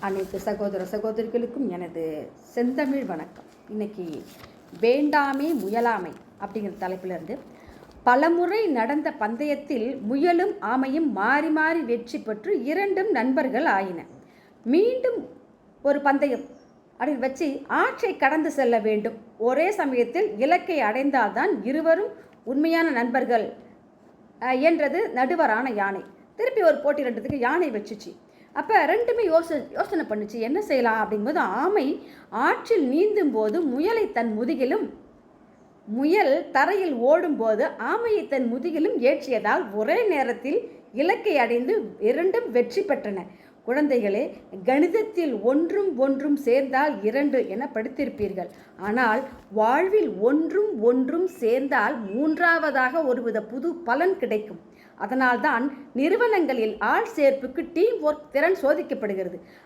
அனைத்து சகோதர சகோதரிகளுக்கும் எனது செந்தமிழ் வணக்கம். இன்னைக்கு வேண்டாமே முயலாமை அப்படிங்கிற தலைப்பிலிருந்து, பலமுறை நடந்த பந்தயத்தில் முயலும் ஆமையும் மாறி மாறி வெற்றி பெற்று இரண்டும் நண்பர்கள் ஆயின. மீண்டும் ஒரு பந்தயம் அப்படின்னு வச்சு ஆற்றை கடந்து செல்ல வேண்டும். ஒரே சமயத்தில் இலக்கை அடைந்தால்தான் இருவரும் உண்மையான நண்பர்கள் என்றது நடுவரான யானை. திருப்பி ஒரு போட்டி ரெண்டுத்துக்கு யானை வச்சுச்சு. அப்போ ரெண்டுமே யோசனை பண்ணுச்சு, என்ன செய்யலாம் அப்படிங்கும்போது, ஆமை ஆற்றில் நீந்தும் போது முயலை தன் முதுகிலும், முயல் தரையில் ஓடும்போது ஆமையை தன் முதுகிலும் ஏற்றியதால் ஒரே நேரத்தில் இலக்கை அடைந்து இரண்டும் வெற்றி பெற்றன. குழந்தைகளே, கணிதத்தில் ஒன்றும் ஒன்றும் சேர்ந்தால் 2 என படித்திருப்பீர்கள். ஆனால் வாழ்வில் ஒன்றும் ஒன்றும் சேர்ந்தால் 3ஆவதாக ஒருவித புது பலன் கிடைக்கும். அதனால்தான் நிறுவனங்களில் ஆள் சேர்ப்புக்கு டீம் ஒர்க் திறன் சோதிக்கப்படுகிறது.